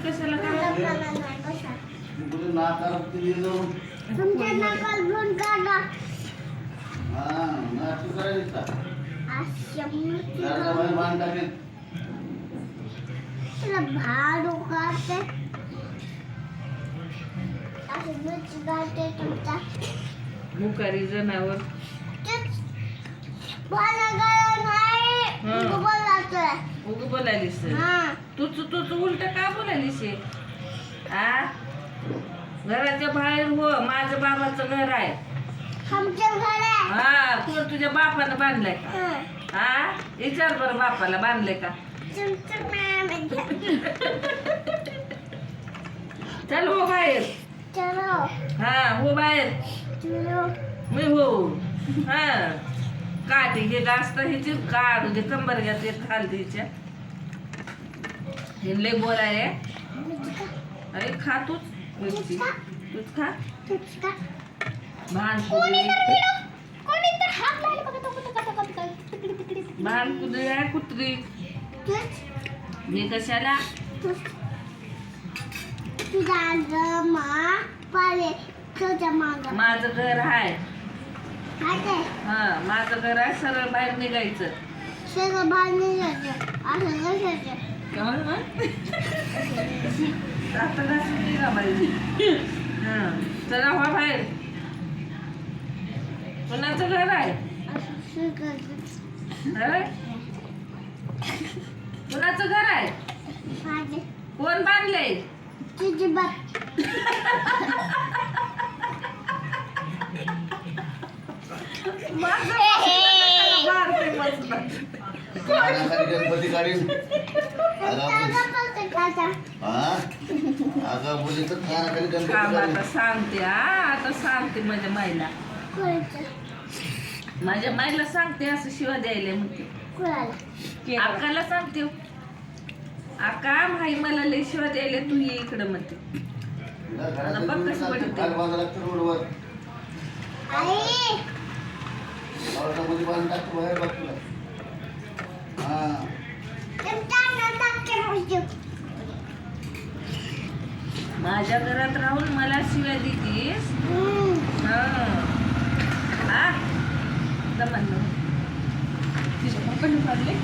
कशाला करायचं? तुझे नाकात दिली जाऊन तुमच्या नाकात भरून काढा. हा नाटक करायचं का? अशा मूर्ती घराच्या बाहेर बांध टाकेल. तुला भाडू काढते. अशी मूर्ती काढते तुमच्या. मुकारी जनावर. तेच मला गळा नाही. हा. तू बोलायचंय. उग बोलायलीस हा. तूच उलट का बोलायलीस हे? आ घराच्या बाहेर हो, माझ्या बाबाचं घर आहे. आमचं घर आहे. हा कोण तुझ्या बापानं बांधलंय का? हा. हा विचार बरं बापाला बांधलंय का? तुमचं नाव चल हो बाहेर. चलो. हा हो बाहेर. चलो. मी हो. हा काठी घे जास्त ह्याची काढू दे कंबर घ्या ते खाल तिच्या हे लय बोलाय अरे खा तूच मिरची तूच खा तुझं का? भान कोणी कुदळी तर पिलं. कोणी तर हात लावला बघा तो कुठं तिकडे. भान कुदळी आहे कुत्री तूच. मी कशाला तुझा मा पाले तुझ्या माग माझं घर आहे. हाते हा माझं घर आहे सरळ बाहेर निघायचं. सगळं बांधून जायचं. असं कशाचं? काय म्हण? आता घासून निघा पाहिजे. हा चला हो बाहेर. कोणाचं घर आहे? असं शिकायचं. अरे कोणाचं घर आहे? माझे कोण बांधलंय? तुझी बात. नाकाखाली गणपती काढीन. काचा. हा अगं बोली तर नाकाखाली गणपती काम काढीन. आता सांगते आता सांगते माझ्या माईला. कोणाचं? माझ्या माईला सांगते असं शिवा द्यायला म्हणते. कोणाला? अक्काला सांगते अक्का भाई मला लय शिवा द्यायला तू ये इकडं म्हणते. तुला घराच्या बघ कसं दूर पडते. खाली बांधायला लागतं रोडवर. आई पावसामध्ये बांध टाकतो बाहेर बघ तुला. हा तुमच्या नाकात ठेवायचं. माझ्या घरात राहून मला शिव्या देतीस. हा हा जमलं. तिच्या पप्पाने मारले.